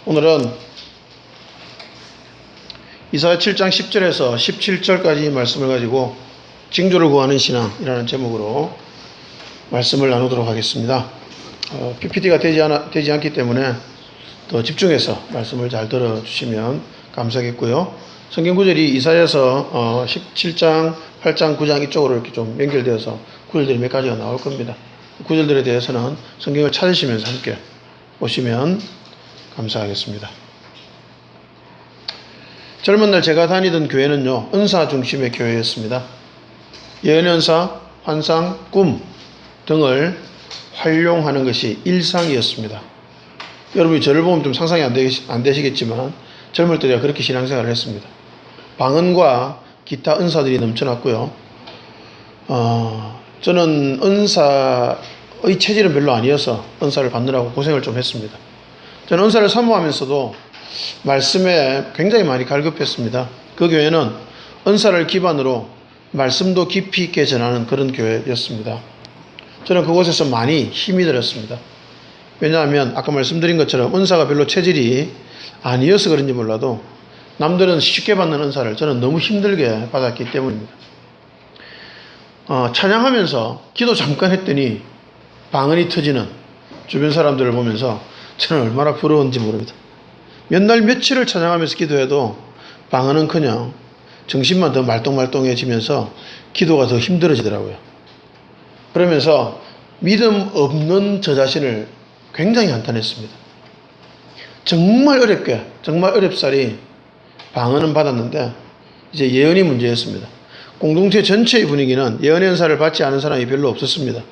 오늘은 이사야 7장 10절에서 17절까지 말씀을 가지고 징조를 구하는 신앙이라는 제목으로 말씀을 나누도록 하겠습니다. PPT가 되지 않기 때문에 더 집중해서 말씀을 잘 들어주시면 감사하겠고요. 성경 구절이 이사야서 17장, 8장, 9장 이쪽으로 이렇게 좀 연결되어서 구절들이 몇 가지가 나올 겁니다. 구절들에 대해서는 성경을 찾으시면서 함께 보시면 감사하겠습니다. 젊은 날 제가 다니던 교회는요, 은사 중심의 교회였습니다. 예언연사, 환상, 꿈 등을 활용하는 것이 일상이었습니다. 여러분이 저를 보면 좀 상상이 안 되시겠지만 젊을 때 제가 그렇게 신앙생활을 했습니다. 방언과 기타 은사들이 넘쳐났고요. 저는 은사의 체질은 별로 아니어서 은사를 받느라고 고생을 좀 했습니다. 저는 은사를 사모하면서도 말씀에 굉장히 많이 갈급했습니다. 그 교회는 은사를 기반으로 말씀도 깊이 있게 전하는 그런 교회였습니다. 저는 그곳에서 많이 힘이 들었습니다. 왜냐하면 아까 말씀드린 것처럼 은사가 별로 체질이 아니어서 그런지 몰라도 남들은 쉽게 받는 은사를 저는 너무 힘들게 받았기 때문입니다. 찬양하면서 기도 잠깐 했더니 방언이 터지는 주변 사람들을 보면서 저는 얼마나 부러운지 모릅니다. 몇 날 며칠을 찬양하면서 기도해도 방언은커녕 정신만 더 말똥말똥해지면서 기도가 더 힘들어지더라고요. 그러면서 믿음 없는 저 자신을 굉장히 한탄했습니다. 정말 어렵게, 정말 어렵사리 방언은 받았는데 이제 예언이 문제였습니다. 공동체 전체의 분위기는 예언의 은사를 받지 않은 사람이 별로 없었습니다.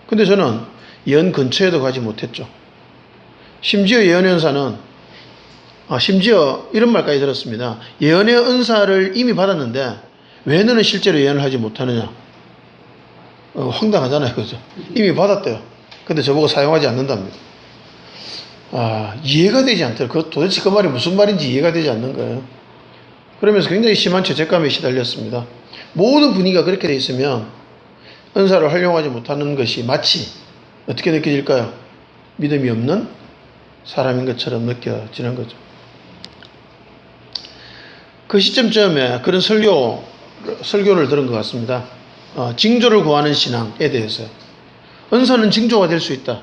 근데 저는 예언 근처에도 가지 못했죠. 심지어 예언의 은사는 심지어 이런 말까지 들었습니다. 예언의 은사를 이미 받았는데 왜 너는 실제로 예언을 하지 못하느냐? 황당하잖아요. 그죠? 이미 받았대요. 근데 저보고 사용하지 않는답니다. 이해가 되지 않더라고요. 도대체 그 말이 무슨 말인지 이해가 되지 않는 거예요. 그러면서 굉장히 심한 죄책감에 시달렸습니다. 모든 분위기가 그렇게 돼 있으면 은사를 활용하지 못하는 것이 마치 어떻게 느껴질까요? 믿음이 없는 사람인 것처럼 느껴지는 거죠. 그 시점쯤에 그런 설교를 들은 것 같습니다. 징조를 구하는 신앙에 대해서요. 은사는 징조가 될 수 있다.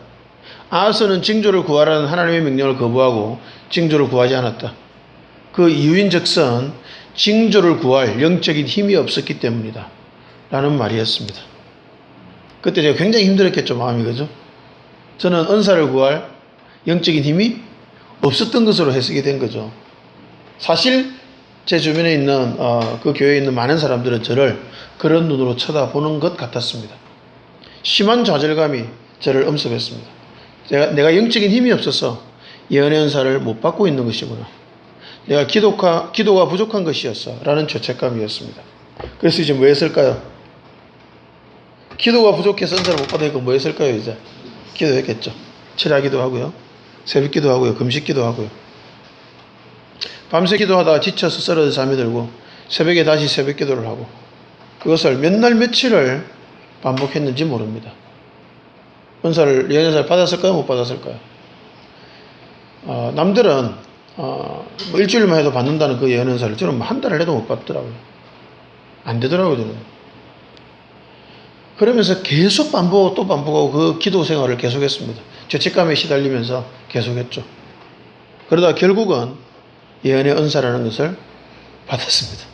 아하스는 징조를 구하라는 하나님의 명령을 거부하고 징조를 구하지 않았다. 그 이유인즉슨 징조를 구할 영적인 힘이 없었기 때문이다 라는 말이었습니다. 그때 제가 굉장히 힘들었겠죠, 마음이. 그죠? 저는 은사를 구할 영적인 힘이 없었던 것으로 해석이 된 거죠. 사실 제 주변에 있는 그 교회에 있는 많은 사람들은 저를 그런 눈으로 쳐다보는 것 같았습니다. 심한 좌절감이 저를 엄습했습니다. 내가 영적인 힘이 없어서 예언의 은사를 못 받고 있는 것이구나. 내가 기도가 부족한 것이었어 라는 죄책감이었습니다. 그래서 이제 뭐 했을까요? 기도가 부족해서 은사를 못 받으니까 뭐 했을까요? 이제 기도했겠죠. 철야기도 하고요, 새벽기도 하고요, 금식기도 하고요. 밤새 기도하다가 지쳐서 쓰러져 잠이 들고 새벽에 다시 새벽기도를 하고, 그것을 몇 날 며칠을 반복했는지 모릅니다. 예언의 은사를 받았을까요? 못 받았을까요? 남들은 뭐 일주일만 해도 받는다는 그 예언의 은사를 저는 한 달을 해도 못 받더라고요. 안 되더라고요, 저는. 그러면서 계속 반복하고 또 반복하고 그 기도 생활을 계속했습니다. 죄책감에 시달리면서 계속했죠. 그러다 결국은 예언의 은사라는 것을 받았습니다.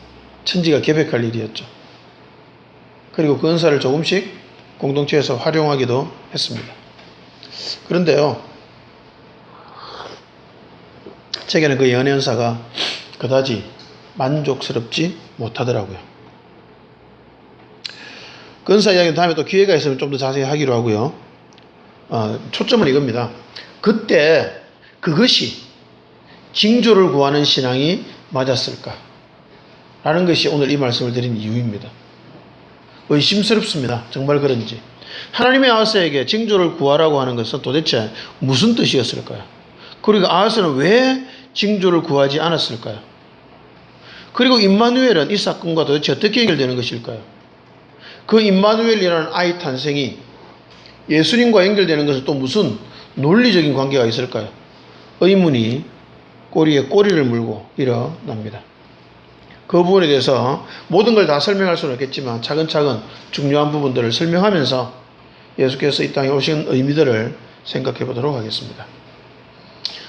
천지가 개벽할 일이었죠. 그리고 그 은사를 조금씩 공동체에서 활용하기도 했습니다. 그런데요, 제게는 그 예언의 은사가 그다지 만족스럽지 못하더라고요. 그 은사 이야기는 다음에 또 기회가 있으면 좀 더 자세히 하기로 하고요. 초점은 이겁니다. 그때 그것이 징조를 구하는 신앙이 맞았을까? 라는 것이 오늘 이 말씀을 드린 이유입니다. 의심스럽습니다. 정말 그런지. 하나님의 아하스에게 징조를 구하라고 하는 것은 도대체 무슨 뜻이었을까요? 그리고 아하스는 왜 징조를 구하지 않았을까요? 그리고 임마누엘은 이 사건과 도대체 어떻게 연결되는 것일까요? 그 임마누엘이라는 아이 탄생이 예수님과 연결되는 것은 또 무슨 논리적인 관계가 있을까요? 의문이 꼬리에 꼬리를 물고 일어납니다. 그 부분에 대해서 모든 걸 다 설명할 수는 없겠지만 차근차근 중요한 부분들을 설명하면서 예수께서 이 땅에 오신 의미들을 생각해 보도록 하겠습니다.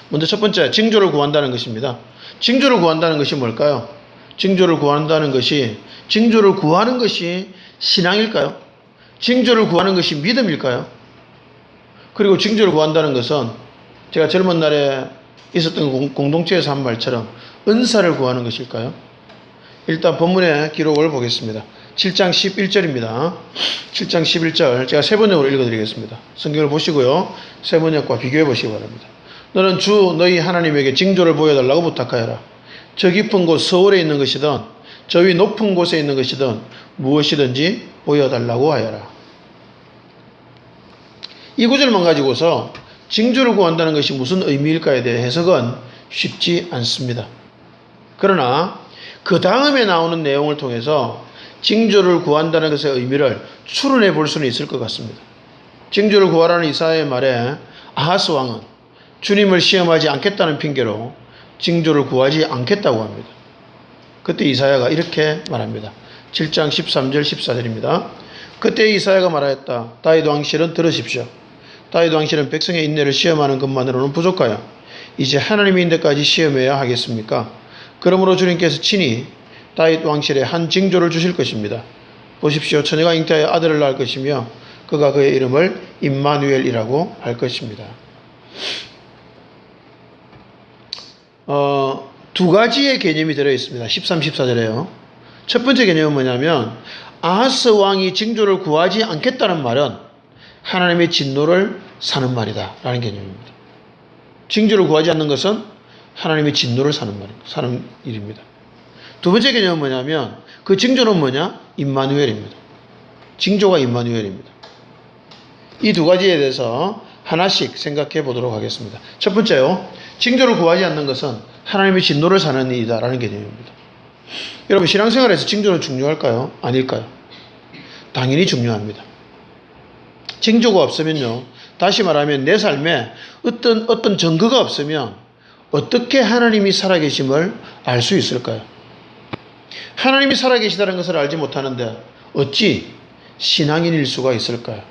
먼저 첫 번째, 징조를 구한다는 것입니다. 징조를 구한다는 것이 뭘까요? 징조를 구한다는 것이, 징조를 구하는 것이 신앙일까요? 징조를 구하는 것이 믿음일까요? 그리고 징조를 구한다는 것은 제가 젊은 날에 있었던 공동체에서 한 말처럼 은사를 구하는 것일까요? 일단 본문의 기록을 보겠습니다. 7장 11절입니다. 7장 11절 제가 세 번역으로 읽어드리겠습니다. 성경을 보시고요. 세 번역과 비교해 보시기 바랍니다. 너는 주 너희 하나님에게 징조를 보여달라고 부탁하여라. 저 깊은 곳 서울에 있는 것이든 저 위 높은 곳에 있는 것이든 무엇이든지 보여달라고 하여라. 이 구절만 가지고서 징조를 구한다는 것이 무슨 의미일까에 대해 해석은 쉽지 않습니다. 그러나 그 다음에 나오는 내용을 통해서 징조를 구한다는 것의 의미를 추론해 볼 수는 있을 것 같습니다. 징조를 구하라는 이사야의 말에 아하스 왕은 주님을 시험하지 않겠다는 핑계로 징조를 구하지 않겠다고 합니다. 그때 이사야가 이렇게 말합니다. 7장 13절 14절입니다. 그때 이사야가 말하였다. 다윗 왕실은 들으십시오. 다윗 왕실은 백성의 인내를 시험하는 것만으로는 부족하여 이제 하나님의 인내까지 시험해야 하겠습니까? 그러므로 주님께서 친히 다윗 왕실에 한 징조를 주실 것입니다. 보십시오. 처녀가 잉태하여 아들을 낳을 것이며 그가 그의 이름을 임마누엘이라고 할 것입니다. 두 가지의 개념이 들어있습니다. 13, 14절에요. 첫 번째 개념은 뭐냐면 아하스 왕이 징조를 구하지 않겠다는 말은 하나님의 진노를 사는 말이다 라는 개념입니다. 징조를 구하지 않는 것은 하나님의 진노를 사는 일입니다. 두 번째 개념은 뭐냐면 그 징조는 뭐냐? 임마누엘입니다. 징조가 임마누엘입니다. 이 두 가지에 대해서 하나씩 생각해 보도록 하겠습니다. 첫 번째요. 징조를 구하지 않는 것은 하나님의 진노를 사는 일이다 라는 개념입니다. 여러분 신앙생활에서 징조는 중요할까요? 아닐까요? 당연히 중요합니다. 징조가 없으면요. 다시 말하면 내 삶에 어떤 증거가 없으면 어떻게 하나님이 살아계심을 알 수 있을까요? 하나님이 살아계시다는 것을 알지 못하는데 어찌 신앙인일 수가 있을까요?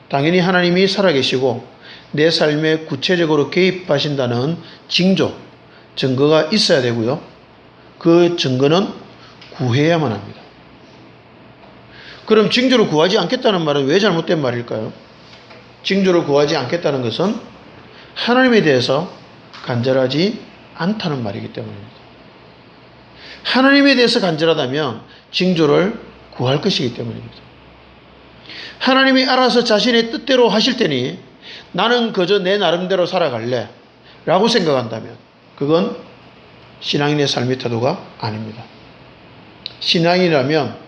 당연히 하나님이 살아계시고 내 삶에 구체적으로 개입하신다는 징조, 증거가 있어야 되고요. 그 증거는 구해야만 합니다. 그럼 징조를 구하지 않겠다는 말은 왜 잘못된 말일까요? 징조를 구하지 않겠다는 것은 하나님에 대해서 간절하지 않다는 말이기 때문입니다. 하나님에 대해서 간절하다면 징조를 구할 것이기 때문입니다. 하나님이 알아서 자신의 뜻대로 하실 테니 나는 그저 내 나름대로 살아갈래 라고 생각한다면 그건 신앙인의 삶의 태도가 아닙니다. 신앙이라면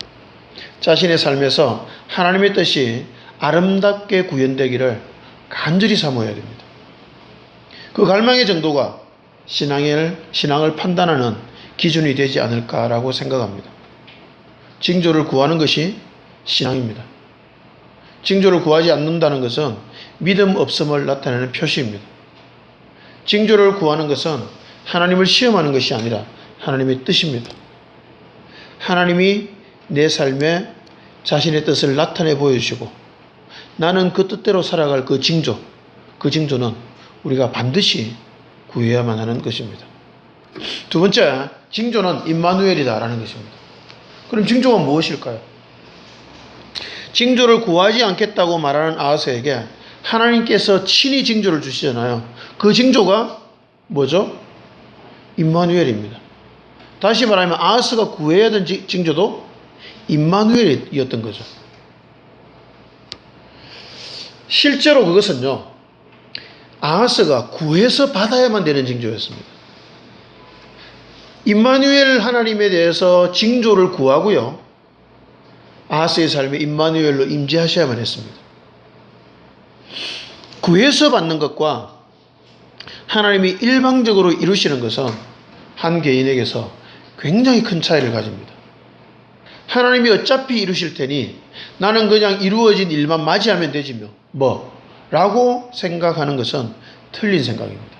자신의 삶에서 하나님의 뜻이 아름답게 구현되기를 간절히 사모해야 됩니다. 그 갈망의 정도가 신앙을 판단하는 기준이 되지 않을까라고 생각합니다. 징조를 구하는 것이 신앙입니다. 징조를 구하지 않는다는 것은 믿음 없음을 나타내는 표시입니다. 징조를 구하는 것은 하나님을 시험하는 것이 아니라 하나님의 뜻입니다. 하나님이 내 삶에 자신의 뜻을 나타내 보여주시고 나는 그 뜻대로 살아갈 그 징조는 우리가 반드시 구해야만 하는 것입니다. 두 번째, 징조는 임마누엘이다라는 것입니다. 그럼 징조가 무엇일까요? 징조를 구하지 않겠다고 말하는 아하스에게 하나님께서 친히 징조를 주시잖아요. 그 징조가 뭐죠? 임마누엘입니다. 다시 말하면 아하스가 구해야 된 징조도 임마누엘이었던 거죠. 실제로 그것은요, 아하스가 구해서 받아야만 되는 징조였습니다. 임마누엘 하나님에 대해서 징조를 구하고요, 아하스의 삶에 임마누엘로 임재하셔야만 했습니다. 구해서 받는 것과 하나님이 일방적으로 이루시는 것은 한 개인에게서 굉장히 큰 차이를 가집니다. 하나님이 어차피 이루실 테니 나는 그냥 이루어진 일만 맞이하면 되지 라고 생각하는 것은 틀린 생각입니다.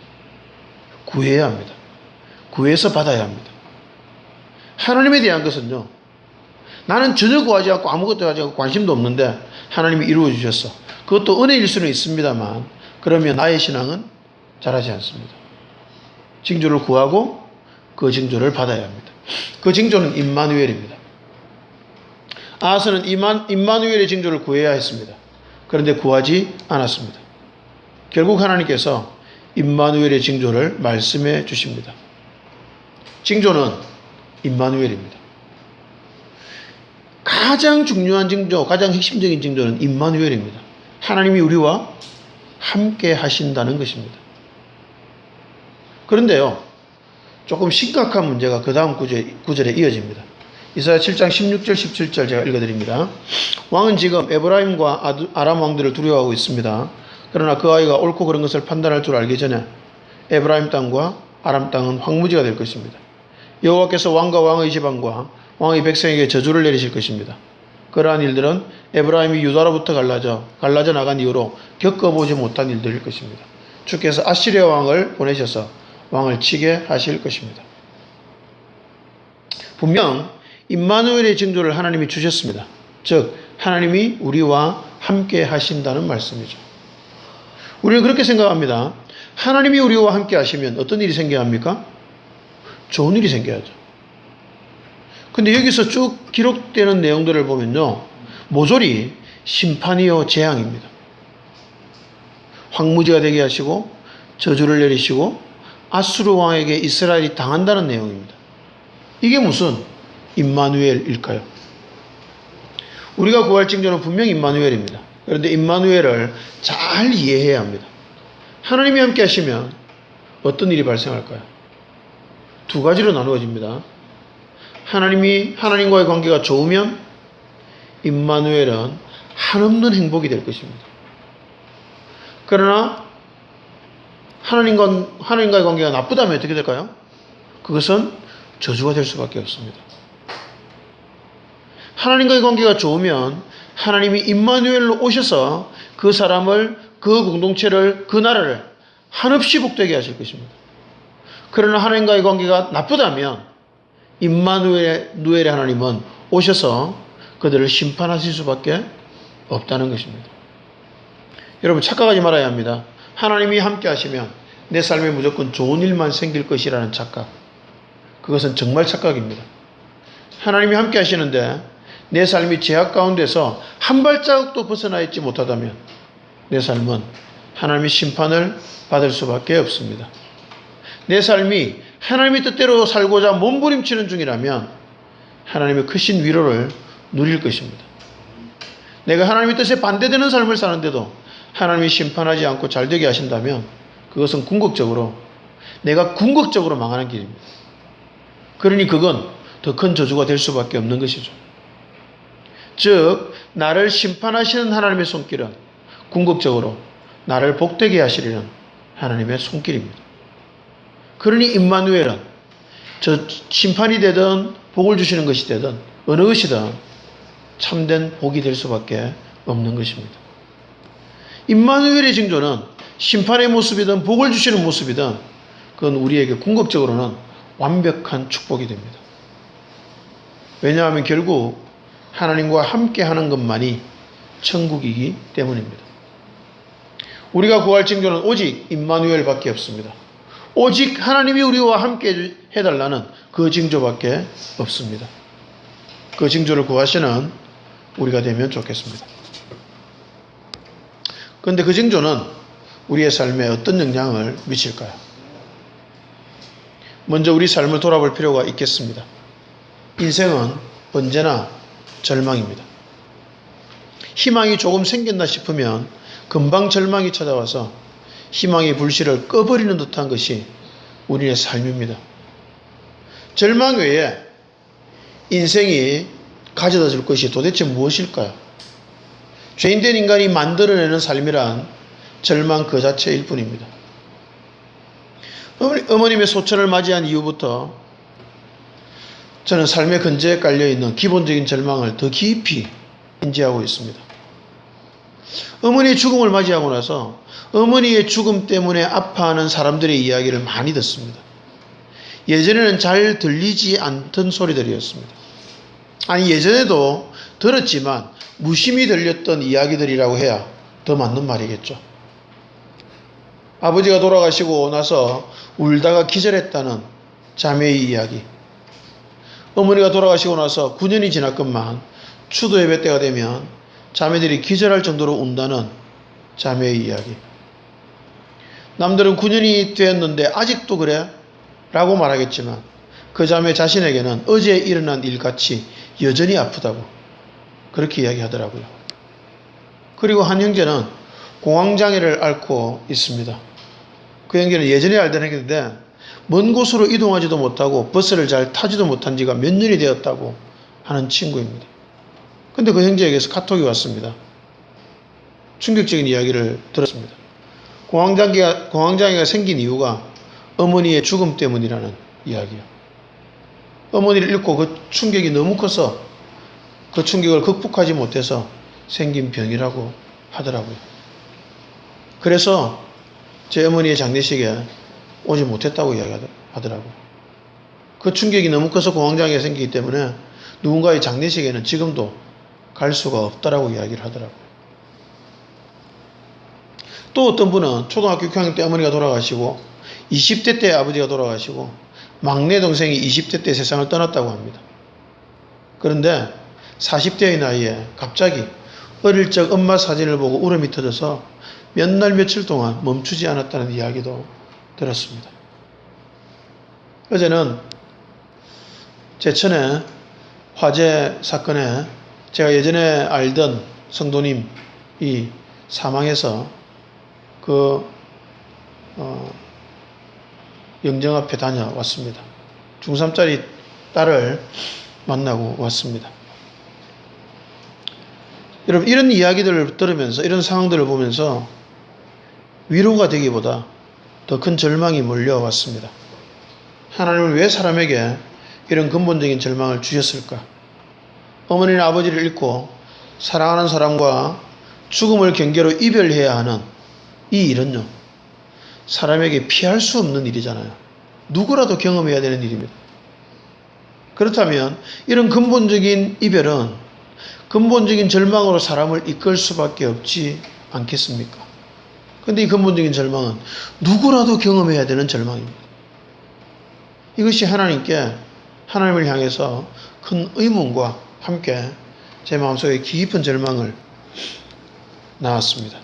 구해야 합니다. 구해서 받아야 합니다. 하나님에 대한 것은요, 나는 전혀 구하지 않고 아무것도 하지 않고 관심도 없는데 하나님이 이루어 주셨어. 그것도 은혜일 수는 있습니다만, 그러면 나의 신앙은 자라지 않습니다. 징조를 구하고 그 징조를 받아야 합니다. 그 징조는 임마누엘입니다. 아하스는 임마누엘의 징조를 구해야 했습니다. 그런데 구하지 않았습니다. 결국 하나님께서 임마누엘의 징조를 말씀해 주십니다. 징조는 임마누엘입니다. 가장 중요한 징조, 가장 핵심적인 징조는 임마누엘입니다. 하나님이 우리와 함께 하신다는 것입니다. 그런데요, 조금 심각한 문제가 그 다음 구절에 이어집니다. 이사야 7장 16절 17절 제가 읽어드립니다. 왕은 지금 에브라임과 아람 왕들을 두려워하고 있습니다. 그러나 그 아이가 옳고 그른 것을 판단할 줄 알기 전에 에브라임 땅과 아람 땅은 황무지가 될 것입니다. 여호와께서 왕과 왕의 지방과 왕의 백성에게 저주를 내리실 것입니다. 그러한 일들은 에브라임이 유다로부터 갈라져 나간 이후로 겪어보지 못한 일들일 것입니다. 주께서 아시리아 왕을 보내셔서 왕을 치게 하실 것입니다. 분명 임마누엘의 징조를 하나님이 주셨습니다. 즉 하나님이 우리와 함께 하신다는 말씀이죠. 우리는 그렇게 생각합니다. 하나님이 우리와 함께 하시면 어떤 일이 생겨야 합니까? 좋은 일이 생겨야죠. 근데 여기서 쭉 기록되는 내용들을 보면요, 모조리 심판이요 재앙입니다. 황무지가 되게 하시고 저주를 내리시고 아수르 왕에게 이스라엘이 당한다는 내용입니다. 이게 무슨 임마누엘일까요? 우리가 구할 징조는 분명 임마누엘입니다. 그런데 임마누엘을 잘 이해해야 합니다. 하나님이 함께 하시면 어떤 일이 발생할까요? 두 가지로 나누어집니다. 하나님과의 관계가 좋으면 임마누엘은 한없는 행복이 될 것입니다. 그러나 하나님과의 관계가 나쁘다면 어떻게 될까요? 그것은 저주가 될 수밖에 없습니다. 하나님과의 관계가 좋으면 하나님이 임마누엘로 오셔서 그 사람을, 그 공동체를, 그 나라를 한없이 복되게 하실 것입니다. 그러나 하나님과의 관계가 나쁘다면 임마누엘의 하나님은 오셔서 그들을 심판하실 수밖에 없다는 것입니다. 여러분 착각하지 말아야 합니다. 하나님이 함께 하시면 내 삶에 무조건 좋은 일만 생길 것이라는 착각. 그것은 정말 착각입니다. 하나님이 함께 하시는데 내 삶이 죄악 가운데서 한 발자국도 벗어나 있지 못하다면 내 삶은 하나님의 심판을 받을 수밖에 없습니다. 내 삶이 하나님의 뜻대로 살고자 몸부림치는 중이라면 하나님의 크신 위로를 누릴 것입니다. 내가 하나님의 뜻에 반대되는 삶을 사는데도 하나님이 심판하지 않고 잘되게 하신다면 그것은 내가 궁극적으로 망하는 길입니다. 그러니 그건 더 큰 저주가 될 수밖에 없는 것이죠. 즉 나를 심판하시는 하나님의 손길은 궁극적으로 나를 복되게 하시려는 하나님의 손길입니다. 그러니 임마누엘은 심판이 되든 복을 주시는 것이 되든 어느 것이든 참된 복이 될 수밖에 없는 것입니다. 임마누엘의 징조는 심판의 모습이든 복을 주시는 모습이든 그건 우리에게 궁극적으로는 완벽한 축복이 됩니다. 왜냐하면 결국 하나님과 함께 하는 것만이 천국이기 때문입니다. 우리가 구할 징조는 오직 임마누엘밖에 없습니다. 오직 하나님이 우리와 함께 해달라는 그 징조밖에 없습니다. 그 징조를 구하시는 우리가 되면 좋겠습니다. 그런데 그 징조는 우리의 삶에 어떤 영향을 미칠까요? 먼저 우리 삶을 돌아볼 필요가 있겠습니다. 인생은 언제나 절망입니다. 희망이 조금 생겼나 싶으면 금방 절망이 찾아와서 희망의 불씨를 꺼버리는 듯한 것이 우리의 삶입니다. 절망 외에 인생이 가져다 줄 것이 도대체 무엇일까요? 죄인된 인간이 만들어내는 삶이란 절망 그 자체일 뿐입니다. 어머님의 소천을 맞이한 이후부터 저는 삶의 근저에 깔려있는 기본적인 절망을 더 깊이 인지하고 있습니다. 어머니의 죽음을 맞이하고 나서 어머니의 죽음 때문에 아파하는 사람들의 이야기를 많이 듣습니다. 예전에는 잘 들리지 않던 소리들이었습니다. 아니, 예전에도 들었지만 무심히 들렸던 이야기들이라고 해야 더 맞는 말이겠죠. 아버지가 돌아가시고 나서 울다가 기절했다는 자매의 이야기. 어머니가 돌아가시고 나서 9년이 지났건만 추도 예배 때가 되면 자매들이 기절할 정도로 운다는 자매의 이야기. 남들은 9년이 되었는데 아직도 그래? 라고 말하겠지만 그 자매 자신에게는 어제 일어난 일같이 여전히 아프다고 그렇게 이야기하더라고요. 그리고 한 형제는 공황장애를 앓고 있습니다. 그 형제는 예전에 알던 형제인데 먼 곳으로 이동하지도 못하고 버스를 잘 타지도 못한 지가 몇 년이 되었다고 하는 친구입니다. 근데 그 형제에게서 카톡이 왔습니다. 충격적인 이야기를 들었습니다. 공황장애가 생긴 이유가 어머니의 죽음 때문이라는 이야기예요. 어머니를 잃고 그 충격이 너무 커서 그 충격을 극복하지 못해서 생긴 병이라고 하더라고요. 그래서 제 어머니의 장례식에 오지 못했다고 이야기하더라고요. 그 충격이 너무 커서 공황장애가 생기기 때문에 누군가의 장례식에는 지금도 갈 수가 없다라고 이야기를 하더라고요. 또 어떤 분은 초등학교 6학년 때 어머니가 돌아가시고 20대 때 아버지가 돌아가시고 막내 동생이 20대 때 세상을 떠났다고 합니다. 그런데 40대의 나이에 갑자기 어릴 적 엄마 사진을 보고 울음이 터져서 몇 날 며칠 동안 멈추지 않았다는 이야기도 들었습니다. 어제는 제천의 화재 사건에 제가 예전에 알던 성도님이 사망해서 그 영정 앞에 다녀왔습니다. 중3짜리 딸을 만나고 왔습니다. 여러분, 이런 이야기들을 들으면서 이런 상황들을 보면서 위로가 되기보다 더 큰 절망이 몰려왔습니다. 하나님은 왜 사람에게 이런 근본적인 절망을 주셨을까? 어머니나 아버지를 잃고 사랑하는 사람과 죽음을 경계로 이별해야 하는 이 일은요, 사람에게 피할 수 없는 일이잖아요. 누구라도 경험해야 되는 일입니다. 그렇다면 이런 근본적인 이별은 근본적인 절망으로 사람을 이끌 수밖에 없지 않겠습니까? 그런데 이 근본적인 절망은 누구라도 경험해야 되는 절망입니다. 이것이 하나님을 향해서 큰 의문과 함께 제 마음속에 깊은 절망을 낳았습니다.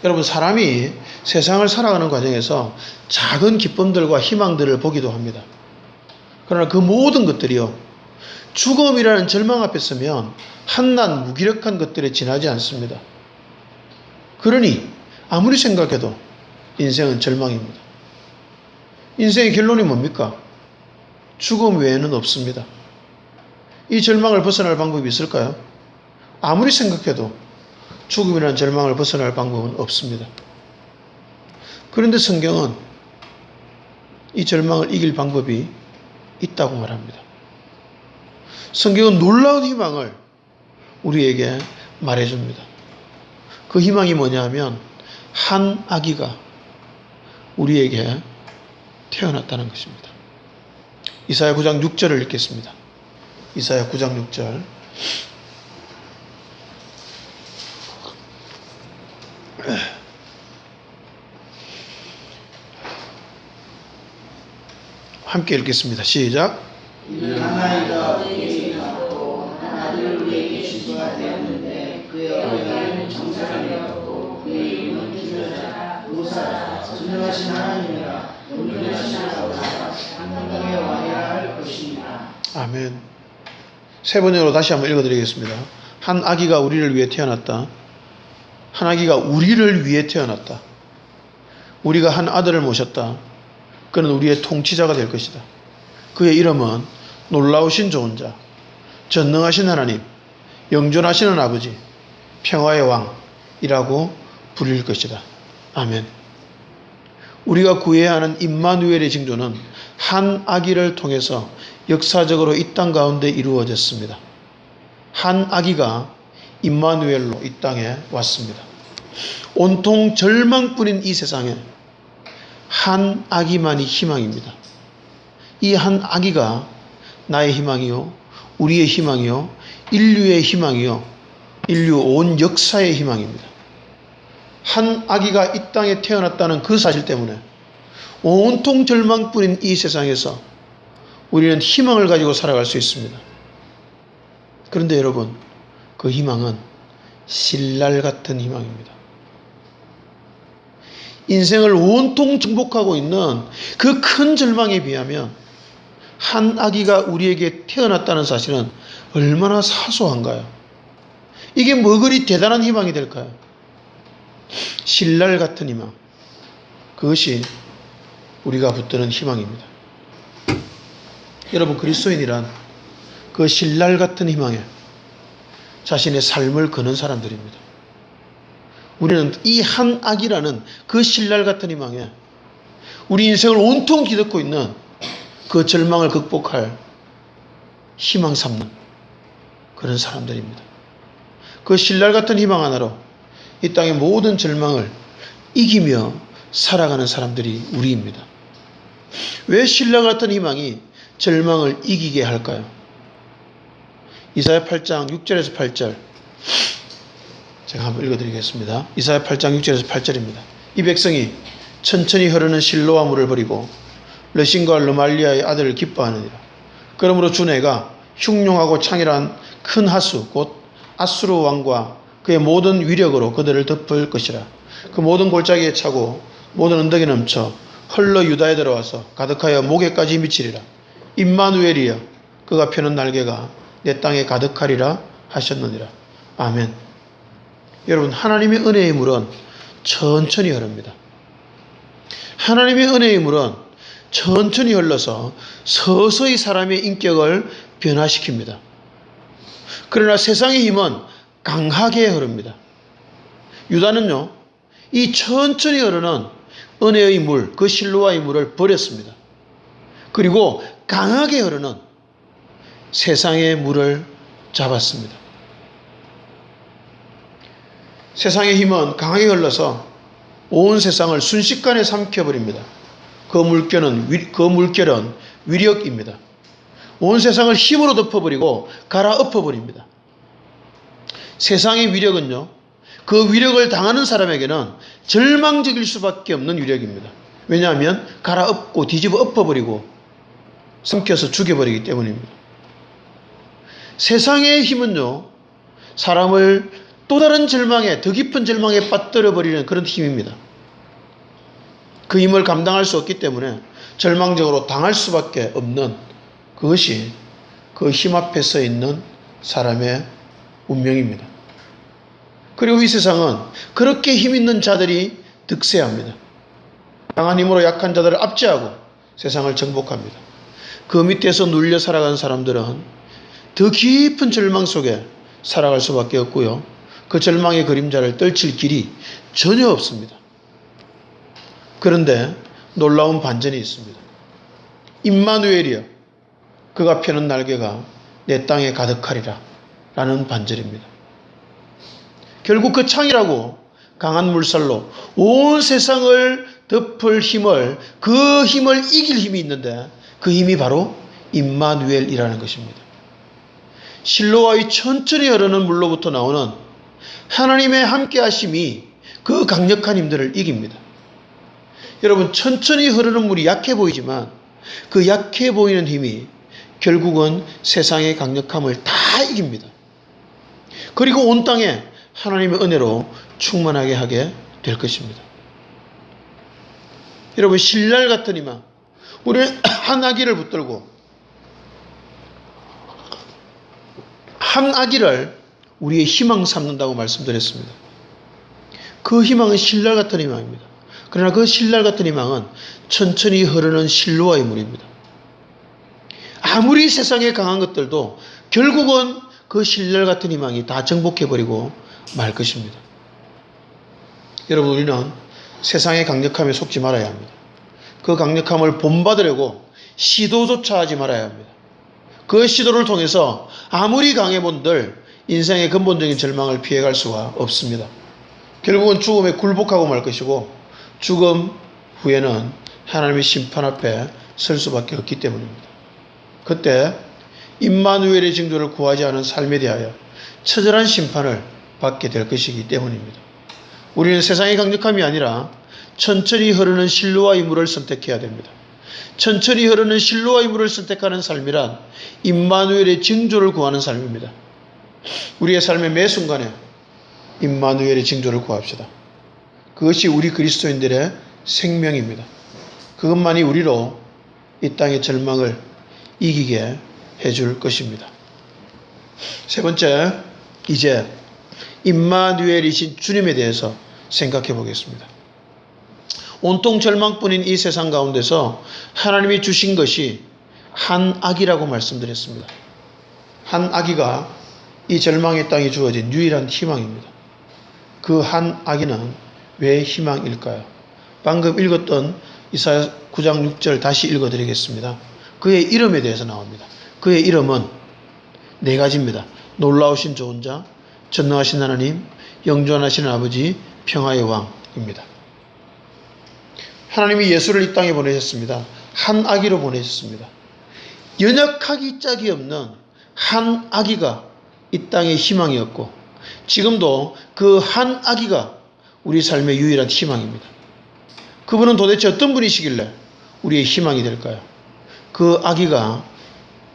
여러분, 사람이 세상을 살아가는 과정에서 작은 기쁨들과 희망들을 보기도 합니다. 그러나 그 모든 것들이요, 죽음이라는 절망 앞에 서면 한낱 무기력한 것들에 지나지 않습니다. 그러니 아무리 생각해도 인생은 절망입니다. 인생의 결론이 뭡니까? 죽음 외에는 없습니다. 이 절망을 벗어날 방법이 있을까요? 아무리 생각해도 죽음이라는 절망을 벗어날 방법은 없습니다. 그런데 성경은 이 절망을 이길 방법이 있다고 말합니다. 성경은 놀라운 희망을 우리에게 말해줍니다. 그 희망이 뭐냐 하면 한 아기가 우리에게 태어났다는 것입니다. 이사야 9장 6절을 읽겠습니다. 이사야 9장 6절. 함께 읽겠습니다. 시작. 한 아이가 우리에게 낳고 한 아들을 우리에게 주소가 되었는데 그의 어머니는 정사가 되었고 그의 이름은 기도자 의사라 전능하신 하나님이라 온전하신 아버지라 평강의 왕이라 할 것입니다. 아멘. 세 번째로 다시 한번 읽어드리겠습니다. 한 아기가 우리를 위해 태어났다. 한 아기가 우리를 위해 태어났다. 우리가 한 아들을 모셨다. 그는 우리의 통치자가 될 것이다. 그의 이름은 놀라우신 좋은 자, 전능하신 하나님, 영존하시는 아버지, 평화의 왕이라고 불릴 것이다. 아멘. 우리가 구해야 하는 임마누엘의 징조는 한 아기를 통해서 역사적으로 이 땅 가운데 이루어졌습니다. 한 아기가 임마누엘로 이 땅에 왔습니다. 온통 절망뿐인 이 세상에 한 아기만이 희망입니다. 이 한 아기가 나의 희망이요, 우리의 희망이요, 인류의 희망이요, 인류 온 역사의 희망입니다. 한 아기가 이 땅에 태어났다는 그 사실 때문에 온통 절망뿐인 이 세상에서 우리는 희망을 가지고 살아갈 수 있습니다. 그런데 여러분, 그 희망은 신랄 같은 희망입니다. 인생을 온통 정복하고 있는 그 큰 절망에 비하면 한 아기가 우리에게 태어났다는 사실은 얼마나 사소한가요? 이게 뭐 그리 대단한 희망이 될까요? 신랄 같은 희망. 그것이 우리가 붙드는 희망입니다. 여러분, 그리스도인이란 그 신랄 같은 희망에 자신의 삶을 거는 사람들입니다. 우리는 이 한 아기라는 그 신랄 같은 희망에 우리 인생을 온통 뒤덮고 있는 그 절망을 극복할 희망 삼는 그런 사람들입니다. 그 신랄 같은 희망 하나로 이 땅의 모든 절망을 이기며 살아가는 사람들이 우리입니다. 왜 신랄 같은 희망이 절망을 이기게 할까요? 이사야 8장 6절에서 8절 제가 한번 읽어드리겠습니다. 이사야 8장 6절에서 8절입니다. 이 백성이 천천히 흐르는 실로아 물을 버리고 르신과 르말리아의 아들을 기뻐하느니라. 그러므로 주 내가 흉룡하고 창이란 큰 하수 곧 아수르 왕과 그의 모든 위력으로 그들을 덮을 것이라. 그 모든 골짜기에 차고 모든 언덕에 넘쳐 흘러 유다에 들어와서 가득하여 목에까지 미치리라. 임마누엘이여 그가 펴는 날개가 내 땅에 가득하리라 하셨느니라. 아멘. 여러분, 하나님의 은혜의 물은 천천히 흐릅니다. 하나님의 은혜의 물은 천천히 흘러서 서서히 사람의 인격을 변화시킵니다. 그러나 세상의 힘은 강하게 흐릅니다. 유다는요, 이 천천히 흐르는 은혜의 물, 그 실로아의 물을 버렸습니다. 그리고 강하게 흐르는 세상의 물을 잡았습니다. 세상의 힘은 강하게 흘러서 온 세상을 순식간에 삼켜버립니다. 그 물결은 위력입니다. 온 세상을 힘으로 덮어버리고 갈아엎어버립니다. 세상의 위력은요, 그 위력을 당하는 사람에게는 절망적일 수밖에 없는 위력입니다. 왜냐하면 갈아엎고 뒤집어 엎어버리고 삼켜서 죽여버리기 때문입니다. 세상의 힘은요, 사람을 또 다른 절망에, 더 깊은 절망에 빠뜨려버리는 그런 힘입니다. 그 힘을 감당할 수 없기 때문에 절망적으로 당할 수밖에 없는 그것이 그 힘 앞에 서 있는 사람의 운명입니다. 그리고 이 세상은 그렇게 힘 있는 자들이 득세합니다. 강한 힘으로 약한 자들을 압제하고 세상을 정복합니다. 그 밑에서 눌려 살아가는 사람들은 더 깊은 절망 속에 살아갈 수밖에 없고요. 그 절망의 그림자를 떨칠 길이 전혀 없습니다. 그런데 놀라운 반전이 있습니다. 임마누엘이여 그가 펴는 날개가 내 땅에 가득하리라 라는 반절입니다. 결국 그 창이라고 강한 물살로 온 세상을 덮을 힘을, 그 힘을 이길 힘이 있는데 그 힘이 바로 임마누엘이라는 것입니다. 실로아의 천천히 흐르는 물로부터 나오는 하나님의 함께 하심이 그 강력한 힘들을 이깁니다. 여러분, 천천히 흐르는 물이 약해 보이지만 그 약해 보이는 힘이 결국은 세상의 강력함을 다 이깁니다. 그리고 온 땅에 하나님의 은혜로 충만하게 하게 될 것입니다. 여러분, 신랄 같은 희망, 우리는 한 아기를 붙들고 한 아기를 우리의 희망 삼는다고 말씀드렸습니다. 그 희망은 신랄 같은 희망입니다. 그러나 그 신랄 같은 희망은 천천히 흐르는 실로아의 물입니다. 아무리 세상에 강한 것들도 결국은 그 신랄 같은 희망이 다 정복해버리고 말 것입니다. 여러분, 우리는 세상의 강력함에 속지 말아야 합니다. 그 강력함을 본받으려고 시도조차 하지 말아야 합니다. 그 시도를 통해서 아무리 강해본들 인생의 근본적인 절망을 피해갈 수가 없습니다. 결국은 죽음에 굴복하고 말 것이고 죽음 후에는 하나님의 심판 앞에 설 수밖에 없기 때문입니다. 그때 임마누엘의 징조를 구하지 않은 삶에 대하여 처절한 심판을 받게 될 것이기 때문입니다. 우리는 세상의 강력함이 아니라 천천히 흐르는 실로와의 물을 선택해야 됩니다. 천천히 흐르는 실로와의 물을 선택하는 삶이란 임마누엘의 징조를 구하는 삶입니다. 우리의 삶의 매 순간에 임마누엘의 징조를 구합시다. 그것이 우리 그리스도인들의 생명입니다. 그것만이 우리로 이 땅의 절망을 이기게 해줄 것입니다. 세 번째, 이제 임마누엘이신 주님에 대해서 생각해 보겠습니다. 온통 절망뿐인 이 세상 가운데서 하나님이 주신 것이 한 아기라고 말씀드렸습니다. 한 아기가 이 절망의 땅에 주어진 유일한 희망입니다. 그 한 아기는 왜 희망일까요? 방금 읽었던 이사야 9장 6절 다시 읽어드리겠습니다. 그의 이름에 대해서 나옵니다. 그의 이름은 네 가지입니다. 놀라우신 좋은 자, 전능하신 하나님, 영존하시는 아버지, 평화의 왕입니다. 하나님이 예수를 이 땅에 보내셨습니다. 한 아기로 보내셨습니다. 연약하기 짝이 없는 한 아기가 이 땅의 희망이었고 지금도 그 한 아기가 우리 삶의 유일한 희망입니다. 그분은 도대체 어떤 분이시길래 우리의 희망이 될까요? 그 아기가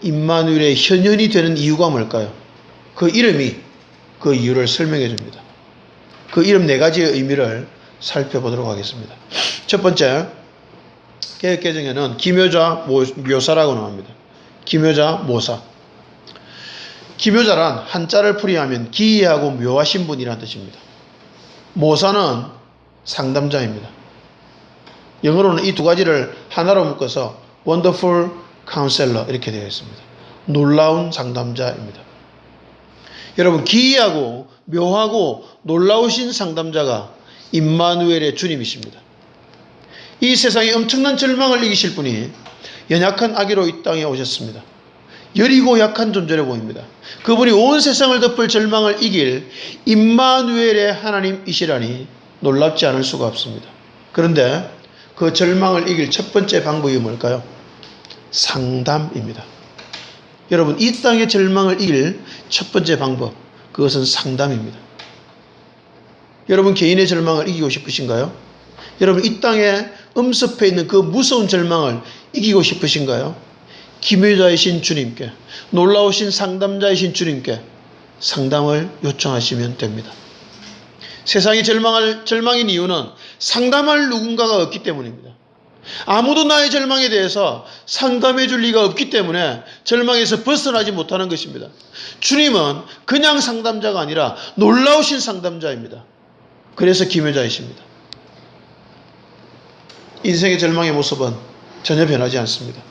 임마누엘의 현현이 되는 이유가 뭘까요? 그 이름이 그 이유를 설명해 줍니다. 그 이름 네 가지의 의미를 살펴보도록 하겠습니다. 첫 번째, 개역개정에는 기묘자 묘사라고 나옵니다. 기묘자 모사. 기묘자란 한자를 풀이하면 기이하고 묘하신 분이라는 뜻입니다. 모사는 상담자입니다. 영어로는 이 두 가지를 하나로 묶어서 Wonderful Counselor 이렇게 되어 있습니다. 놀라운 상담자입니다. 여러분, 기이하고 묘하고 놀라우신 상담자가 임마누엘의 주님이십니다. 이 세상에 엄청난 절망을 이기실 분이 연약한 아기로 이 땅에 오셨습니다. 여리고 약한 존재로 보입니다. 그분이 온 세상을 덮을 절망을 이길 임마누엘의 하나님이시라니 놀랍지 않을 수가 없습니다. 그런데 그 절망을 이길 첫 번째 방법이 뭘까요? 상담입니다. 여러분, 이 땅의 절망을 이길 첫 번째 방법, 그것은 상담입니다. 여러분, 개인의 절망을 이기고 싶으신가요? 여러분, 이 땅에 엄습해 있는 그 무서운 절망을 이기고 싶으신가요? 기묘자이신 주님께, 놀라우신 상담자이신 주님께 상담을 요청하시면 됩니다. 세상이 절망인 이유는 상담할 누군가가 없기 때문입니다. 아무도 나의 절망에 대해서 상담해 줄 리가 없기 때문에 절망에서 벗어나지 못하는 것입니다. 주님은 그냥 상담자가 아니라 놀라우신 상담자입니다. 그래서 기묘자이십니다. 인생의 절망의 모습은 전혀 변하지 않습니다.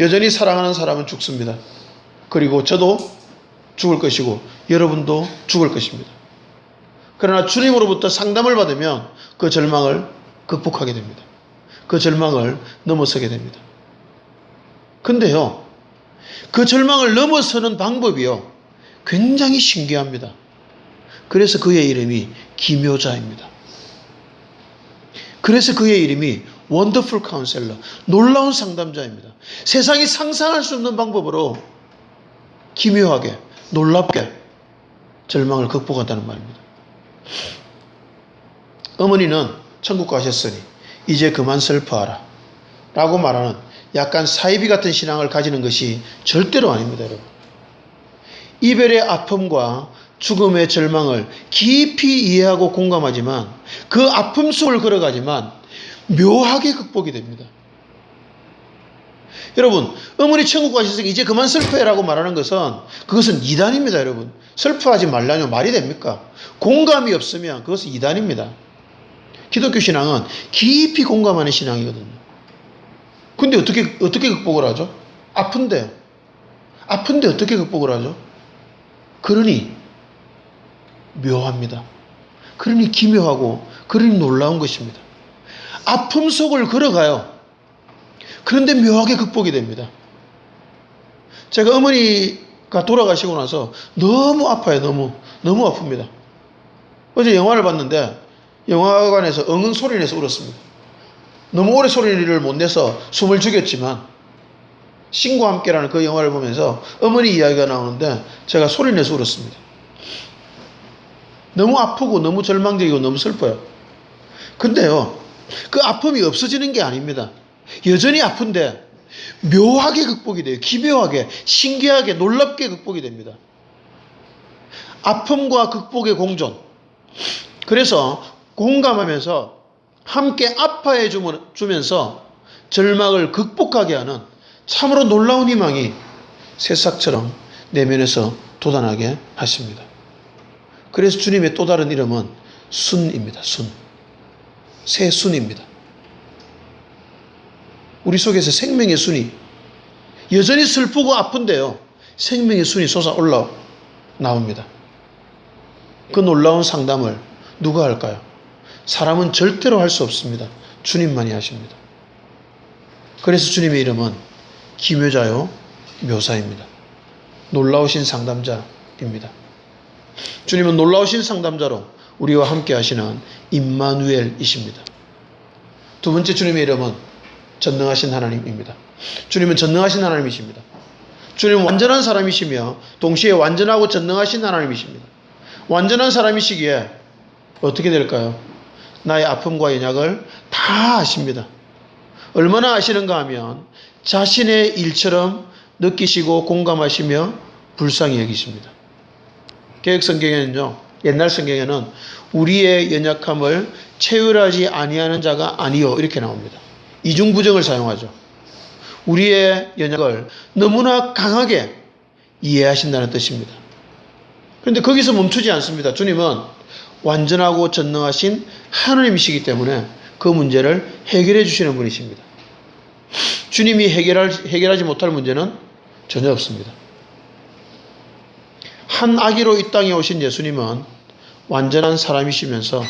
여전히 사랑하는 사람은 죽습니다. 그리고 저도 죽을 것이고 여러분도 죽을 것입니다. 그러나 주님으로부터 상담을 받으면 그 절망을 극복하게 됩니다. 그 절망을 넘어서게 됩니다. 근데요, 그 절망을 넘어서는 방법이요, 굉장히 신기합니다. 그래서 그의 이름이 기묘자입니다. 그래서 그의 이름이 원더풀 카운셀러, 놀라운 상담자입니다. 세상이 상상할 수 없는 방법으로 기묘하게, 놀랍게 절망을 극복한다는 말입니다. 어머니는 천국 가셨으니 이제 그만 슬퍼하라 라고 말하는 약간 사이비 같은 신앙을 가지는 것이 절대로 아닙니다, 여러분. 이별의 아픔과 죽음의 절망을 깊이 이해하고 공감하지만 그 아픔 속을 걸어가지만 묘하게 극복이 됩니다. 여러분, 어머니 천국 가셨으니 이제 그만 슬퍼해라고 말하는 것은 그것은 이단입니다, 여러분. 슬퍼하지 말라뇨 말이 됩니까? 공감이 없으면 그것은 이단입니다. 기독교 신앙은 깊이 공감하는 신앙이거든요. 근데 어떻게 극복을 하죠? 아픈데 어떻게 극복을 하죠? 그러니 묘합니다. 그러니 기묘하고 그러니 놀라운 것입니다. 아픔 속을 걸어가요. 그런데 묘하게 극복이 됩니다. 제가 어머니 돌아가시고 나서 너무 아파요. 너무 아픕니다. 어제 영화를 봤는데 영화관에서 엉엉 소리 내서 울었습니다. 너무 오래 소리를 못 내서 숨을 죽였지만 신과 함께라는 그 영화를 보면서 어머니 이야기가 나오는데 제가 소리 내서 울었습니다. 너무 아프고 너무 절망적이고 너무 슬퍼요. 근데요, 그 아픔이 없어지는 게 아닙니다. 여전히 아픈데 묘하게 극복이 돼요. 기묘하게, 신기하게, 놀랍게 극복이 됩니다. 아픔과 극복의 공존. 그래서 공감하면서 함께 아파해 주면서 절망을 극복하게 하는 참으로 놀라운 희망이 새싹처럼 내면에서 돋아나게 하십니다. 그래서 주님의 또 다른 이름은 순입니다. 순. 새 순입니다. 우리 속에서 생명의 순이 여전히 슬프고 아픈데요. 생명의 순이 솟아 나옵니다. 그 놀라운 상담을 누가 할까요? 사람은 절대로 할 수 없습니다. 주님만이 하십니다. 그래서 주님의 이름은 기묘자요 묘사입니다. 놀라우신 상담자입니다. 주님은 놀라우신 상담자로 우리와 함께 하시는 임마누엘이십니다. 두 번째 주님의 이름은 전능하신 하나님입니다. 주님은 전능하신 하나님이십니다. 주님은 완전한 사람이시며 동시에 완전하고 전능하신 하나님이십니다. 완전한 사람이시기에 어떻게 될까요? 나의 아픔과 연약을 다 아십니다. 얼마나 아시는가 하면 자신의 일처럼 느끼시고 공감하시며 불쌍히 여기십니다. 개혁성경에는요, 옛날 성경에는 우리의 연약함을 체휼하지 아니하는 자가 아니요 이렇게 나옵니다. 이중부정을 사용하죠. 우리의 연약을 너무나 강하게 이해하신다는 뜻입니다. 그런데 거기서 멈추지 않습니다. 주님은 완전하고 전능하신 하나님이시기 때문에 그 문제를 해결해 주시는 분이십니다. 주님이 해결하지 못할 문제는 전혀 없습니다. 한 아기로 이 땅에 오신 예수님은 완전한 사람이시면서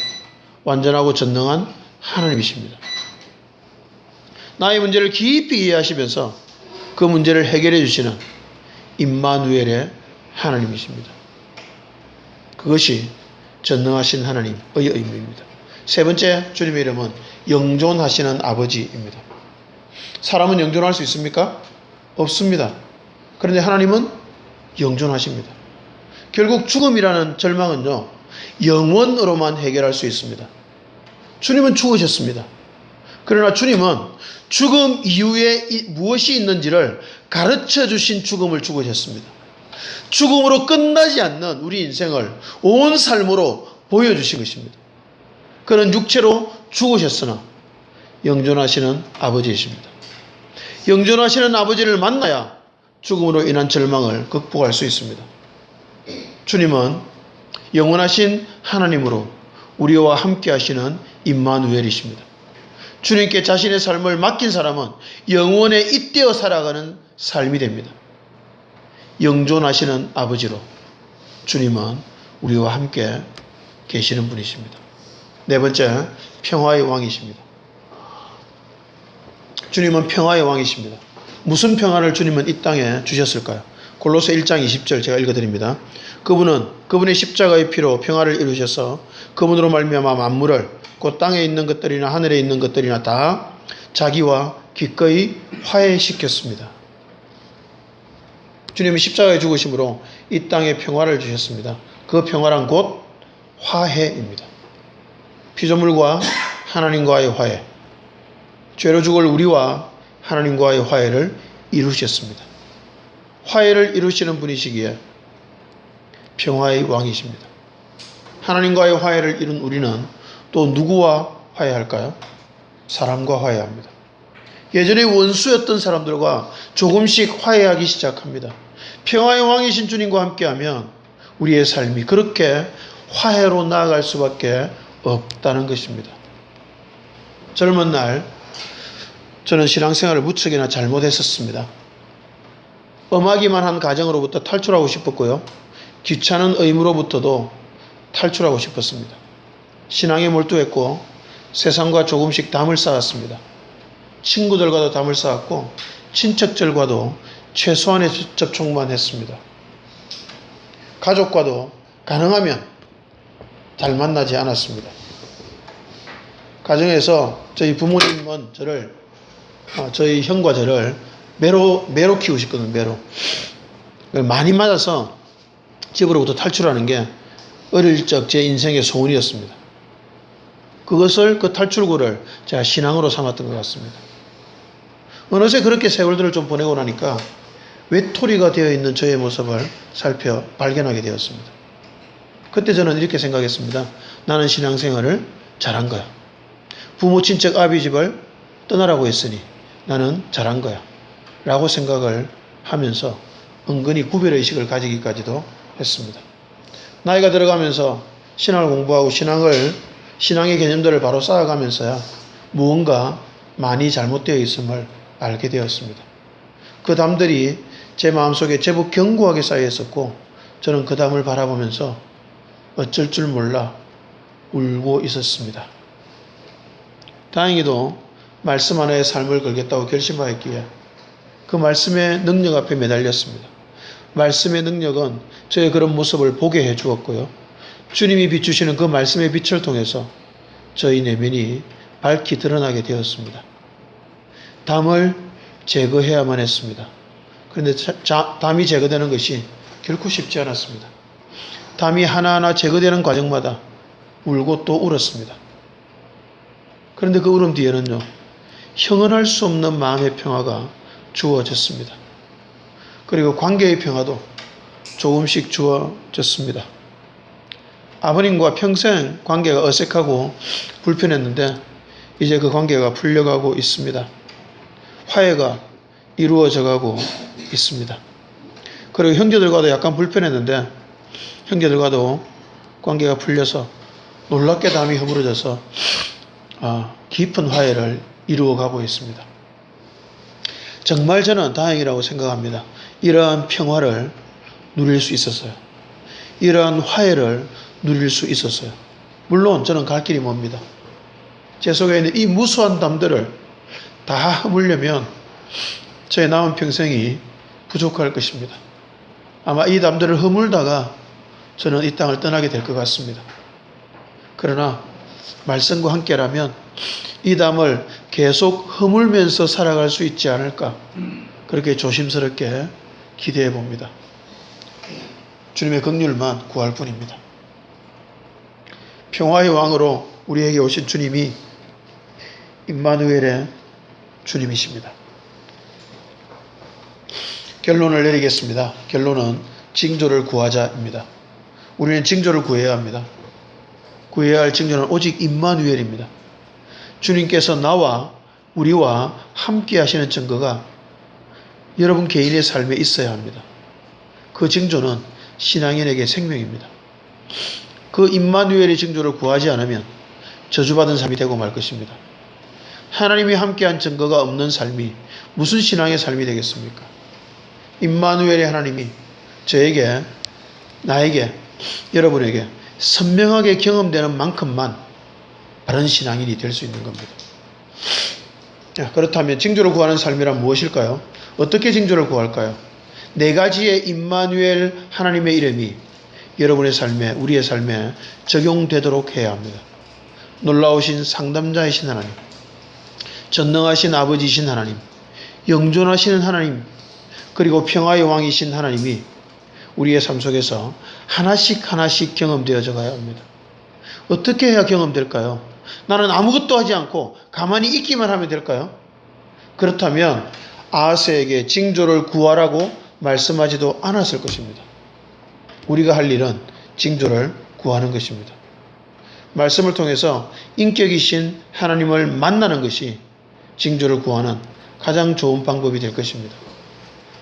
완전하고 전능한 하나님이십니다. 나의 문제를 깊이 이해하시면서 그 문제를 해결해 주시는 임마누엘의 하나님이십니다. 그것이 전능하신 하나님의 의미입니다. 세 번째 주님의 이름은 영존하시는 아버지입니다. 사람은 영존할 수 있습니까? 없습니다. 그런데 하나님은 영존하십니다. 결국 죽음이라는 절망은요, 영원으로만 해결할 수 있습니다. 주님은 죽으셨습니다. 그러나 주님은 죽음 이후에 무엇이 있는지를 가르쳐 주신 죽음을 죽으셨습니다. 죽음으로 끝나지 않는 우리 인생을 온 삶으로 보여주신 것입니다. 그는 육체로 죽으셨으나 영존하시는 아버지이십니다. 영존하시는 아버지를 만나야 죽음으로 인한 절망을 극복할 수 있습니다. 주님은 영원하신 하나님으로 우리와 함께 하시는 임마누엘이십니다. 주님께 자신의 삶을 맡긴 사람은 영원에 잇대어 살아가는 삶이 됩니다. 영존하시는 아버지로 주님은 우리와 함께 계시는 분이십니다. 네 번째, 평화의 왕이십니다. 주님은 평화의 왕이십니다. 무슨 평화를 주님은 이 땅에 주셨을까요? 골로새 1장 20절 제가 읽어드립니다. 그분의 십자가의 피로 평화를 이루셔서 그분으로 말미암아 만물을 곧 땅에 있는 것들이나 하늘에 있는 것들이나 다 자기와 기꺼이 화해시켰습니다. 주님이 십자가에 죽으심으로 이 땅에 평화를 주셨습니다. 그 평화란 곧 화해입니다. 피조물과 하나님과의 화해, 죄로 죽을 우리와 하나님과의 화해를 이루셨습니다. 화해를 이루시는 분이시기에 평화의 왕이십니다. 하나님과의 화해를 이룬 우리는 또 누구와 화해할까요? 사람과 화해합니다. 예전에 원수였던 사람들과 조금씩 화해하기 시작합니다. 평화의 왕이신 주님과 함께하면 우리의 삶이 그렇게 화해로 나아갈 수밖에 없다는 것입니다. 젊은 날 저는 신앙생활을 무척이나 잘못했었습니다. 엄하기만 한 가정으로부터 탈출하고 싶었고요. 귀찮은 의무로부터도 탈출하고 싶었습니다. 신앙에 몰두했고 세상과 조금씩 담을 쌓았습니다. 친구들과도 담을 쌓았고 친척들과도 최소한의 접촉만 했습니다. 가족과도 가능하면 잘 만나지 않았습니다. 가정에서 저희 부모님은 저희 형과 저를 매로 키우셨거든요. 매로. 많이 맞아서 집으로부터 탈출하는 게 어릴 적 제 인생의 소원이었습니다. 그 탈출구를 제가 신앙으로 삼았던 것 같습니다. 어느새 그렇게 세월들을 좀 보내고 나니까 외톨이가 되어 있는 저의 모습을 발견하게 되었습니다. 그때 저는 이렇게 생각했습니다. 나는 신앙생활을 잘한 거야. 부모 친척 아비 집을 떠나라고 했으니 나는 잘한 거야. 라고 생각을 하면서 은근히 구별의식을 가지기까지도 했습니다. 나이가 들어가면서 신앙을 공부하고 신앙의 개념들을 바로 쌓아가면서야 무언가 많이 잘못되어 있음을 알게 되었습니다. 그 담들이 제 마음속에 제법 견고하게 쌓여 있었고 저는 그 담을 바라보면서 어쩔 줄 몰라 울고 있었습니다. 다행히도 말씀 하나에 삶을 걸겠다고 결심하였기에 그 말씀의 능력 앞에 매달렸습니다. 말씀의 능력은 저의 그런 모습을 보게 해 주었고요. 주님이 비추시는 그 말씀의 빛을 통해서 저희 내면이 밝히 드러나게 되었습니다. 담을 제거해야만 했습니다. 그런데 담이 제거되는 것이 결코 쉽지 않았습니다. 담이 하나하나 제거되는 과정마다 울고 또 울었습니다. 그런데 그 울음 뒤에는요, 형언할 수 없는 마음의 평화가 주어졌습니다. 그리고 관계의 평화도 조금씩 주어졌습니다. 아버님과 평생 관계가 어색하고 불편했는데 이제 그 관계가 풀려가고 있습니다. 화해가 이루어져 가고 있습니다. 그리고 형제들과도 약간 불편했는데 형제들과도 관계가 풀려서 놀랍게 담이 허물어져서 깊은 화해를 이루어가고 있습니다. 정말 저는 다행이라고 생각합니다. 이러한 평화를 누릴 수 있었어요. 이러한 화해를 누릴 수 있었어요. 물론 저는 갈 길이 멉니다. 제 속에 있는 이 무수한 담들을 다 허물려면 저의 남은 평생이 부족할 것입니다. 아마 이 담들을 허물다가 저는 이 땅을 떠나게 될 것 같습니다. 그러나 말씀과 함께라면 이 담을 계속 허물면서 살아갈 수 있지 않을까, 그렇게 조심스럽게 기대해 봅니다. 주님의 긍휼만 구할 뿐입니다. 평화의 왕으로 우리에게 오신 주님이 임마누엘의 주님이십니다. 결론을 내리겠습니다. 결론은 징조를 구하자입니다. 우리는 징조를 구해야 합니다. 구해야 할 징조는 오직 임마누엘입니다. 주님께서 우리와 함께 하시는 증거가 여러분 개인의 삶에 있어야 합니다. 그 징조는 신앙인에게 생명입니다. 그 임마누엘의 징조를 구하지 않으면 저주받은 삶이 되고 말 것입니다. 하나님이 함께한 증거가 없는 삶이 무슨 신앙의 삶이 되겠습니까? 임마누엘의 하나님이 저에게, 나에게, 여러분에게 선명하게 경험되는 만큼만 바른 신앙인이 될 수 있는 겁니다. 그렇다면 징조를 구하는 삶이란 무엇일까요? 어떻게 징조를 구할까요? 4가지의 임마누엘 하나님의 이름이 여러분의 삶에, 우리의 삶에 적용되도록 해야 합니다. 놀라우신 상담자이신 하나님, 전능하신 아버지이신 하나님, 영존하시는 하나님, 그리고 평화의 왕이신 하나님이 우리의 삶 속에서 하나씩 경험되어져 가야 합니다. 어떻게 해야 경험될까요? 나는 아무것도 하지 않고 가만히 있기만 하면 될까요? 그렇다면 아하스에게 징조를 구하라고 말씀하지도 않았을 것입니다. 우리가 할 일은 징조를 구하는 것입니다. 말씀을 통해서 인격이신 하나님을 만나는 것이 징조를 구하는 가장 좋은 방법이 될 것입니다.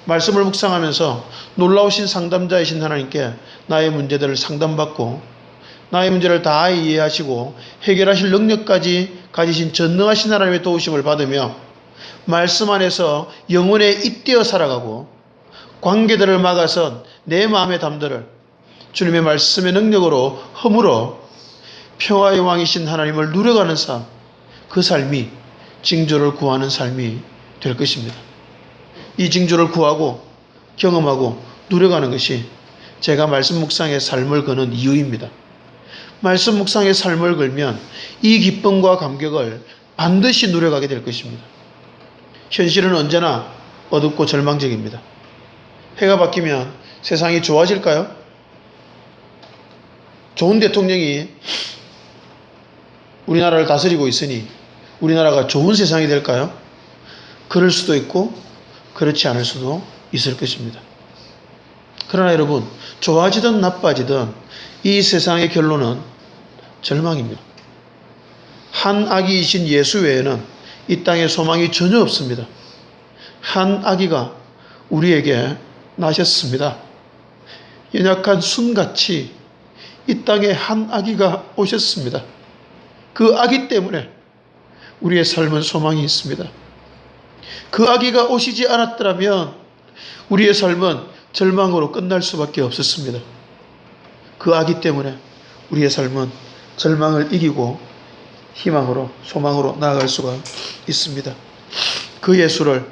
말씀을 묵상하면서 놀라우신 상담자이신 하나님께 나의 문제들을 상담받고 나의 문제를 다 이해하시고 해결하실 능력까지 가지신 전능하신 하나님의 도우심을 받으며 말씀 안에서 영혼에 잇대어 살아가고 관계들을 막아선 내 마음의 담들을 주님의 말씀의 능력으로 허물어 평화의 왕이신 하나님을 누려가는 삶, 그 삶이 징조를 구하는 삶이 될 것입니다. 이 징조를 구하고 경험하고 누려가는 것이 제가 말씀 묵상의 삶을 거는 이유입니다. 말씀 묵상의 삶을 걸면 이 기쁨과 감격을 반드시 누려가게 될 것입니다. 현실은 언제나 어둡고 절망적입니다. 해가 바뀌면 세상이 좋아질까요? 좋은 대통령이 우리나라를 다스리고 있으니 우리나라가 좋은 세상이 될까요? 그럴 수도 있고 그렇지 않을 수도 있을 것입니다. 그러나 여러분, 좋아지든 나빠지든 이 세상의 결론은 절망입니다. 한 아기이신 예수 외에는 이 땅에 소망이 전혀 없습니다. 한 아기가 우리에게 나셨습니다. 연약한 순같이 이 땅에 한 아기가 오셨습니다. 그 아기 때문에 우리의 삶은 소망이 있습니다. 그 아기가 오시지 않았더라면 우리의 삶은 절망으로 끝날 수밖에 없었습니다. 그 아기 때문에 우리의 삶은 절망을 이기고 희망으로, 소망으로 나아갈 수가 있습니다. 그 예수를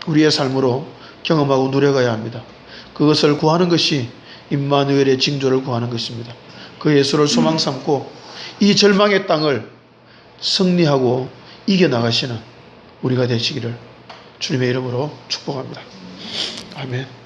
우리의 삶으로 경험하고 누려가야 합니다. 그것을 구하는 것이 임마누엘의 징조를 구하는 것입니다. 그 예수를 소망 삼고 이 절망의 땅을 승리하고 이겨나가시는 우리가 되시기를 주님의 이름으로 축복합니다. 아멘.